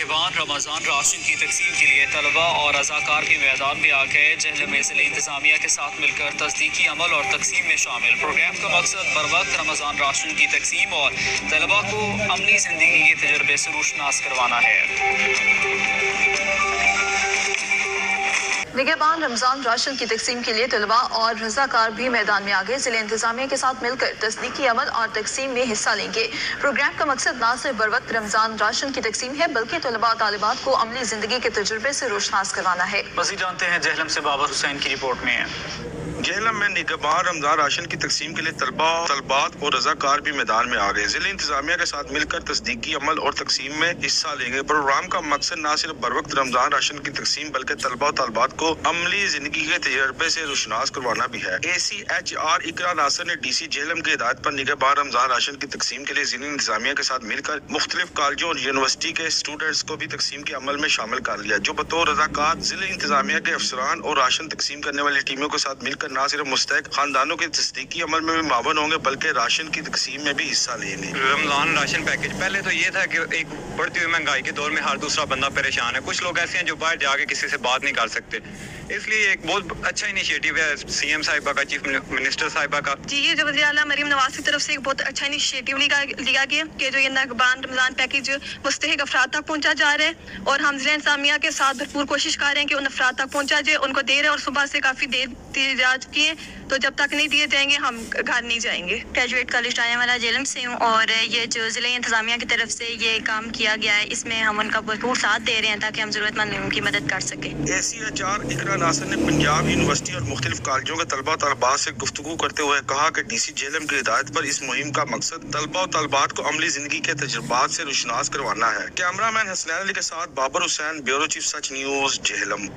نگہبان رمضان راشن کی تقسیم کے لیے طلبہ اور رضاکار بھی میدان میں آ گئے۔ جہلم میں ضلع انتظامیہ کے ساتھ مل کر تصدیقی عمل اور تقسیم میں شامل۔ پروگرام کا مقصد بروقت رمضان راشن کی تقسیم اور طلبہ کو عملی زندگی کے تجربے سے روشناس کروانا ہے۔ نگہبان رمضان راشن کی تقسیم کے لیے طلباء اور رضاکار بھی میدان میں آگئے۔ ضلع انتظامیہ کے ساتھ مل کر تصدیقی عمل اور تقسیم میں حصہ لیں گے۔ پروگرام کا مقصد نہ صرف بروقت رمضان راشن کی تقسیم ہے بلکہ طلباء طالبات کو عملی زندگی کے تجربے سے روشناس کروانا ہے۔ مزید جانتے ہیں جہلم سے بابر حسین کی رپورٹ میں۔ جہلم میں نگہبان رمضان راشن کی تقسیم کے لیے طلبات اور رضاکار بھی میدان میں آ گئے۔ ضلع انتظامیہ کے ساتھ مل کر تصدیقی عمل اور تقسیم میں حصہ لیں گے۔ پروگرام کا مقصد نہ صرف بروقت رمضان راشن کی تقسیم بلکہ طلبہ و طالبات کو عملی زندگی کے تجربے سے روشناس کروانا بھی ہے۔ ACHR اقرا ناصر نے DC جہلم کی ہدایت پر نگہبان رمضان راشن کی تقسیم کے لیے ضلع انتظامیہ کے ساتھ مل کر مختلف کالجوں اور یونیورسٹی کے اسٹوڈنٹس کو بھی تقسیم کے عمل میں شامل کر لیا، جو بطور رضاکار ضلع انتظامیہ کے افسران اور راشن تقسیم کرنے والی ٹیموں کے ساتھ مل کر نہ صرف مستحق خاندانوں کے تصدیقی عمل میں بھی معاون ہوں گے بلکہ راشن کی تقسیم میں بھی حصہ لیں گے۔ رمضان راشن پیکج پہلے تو یہ تھا کہ ایک بڑھتی ہوئی مہنگائی کے دور میں ہر دوسرا بندہ پریشان ہے۔ کچھ لوگ ایسے ہیں جو باہر جا کے کسی سے بات نہیں کر سکتے، اس لیے ایک بہت اچھا انیشیٹو ہے CM صاحبہ کا، چیف منسٹر صاحبہ کا۔ جی، یہ جو وزیر اعلیٰ مریم نواز کی طرف سے ایک بہت اچھا انیشیٹو لیا گیا کہ جو یہ نگہبان رمضان پیکج مستحق افراد تک پہنچا جا رہا ہے، اور ہم ضلع انتظامیہ کے ساتھ بھرپور کوشش کر رہے ہیں کہ ان افراد تک پہنچا جائے۔ ان کو دے رہے اور صبح سے کافی دیر دی جا چکی ہے، تو جب تک نہیں دیے جائیں گے ہم گھر نہیں جائیں گے۔ گریجویٹ کالج ٹائم والا جہلم سے ہوں، اور یہ جو ضلع انتظامیہ کی طرف سے یہ کام کیا گیا ہے اس میں ہم ان کا بھرپور ساتھ دے رہے ہیں تاکہ ہم ضرورت مند لوگوں کی مدد کر سکیں۔ ACHR اقرا ناصر نے پنجاب یونیورسٹی اور مختلف کالجوں کے طلبہ طالبات سے گفتگو کرتے ہوئے کہا کہ DC جہلم کی ہدایت پر اس مہم کا مقصد طلبہ و طالبات کو عملی زندگی کے تجربات سے روشناس کروانا ہے۔ کیمرہ مین حسنین علی کے ساتھ بابر حسین، بیورو چیف سچ نیوز، جہلم۔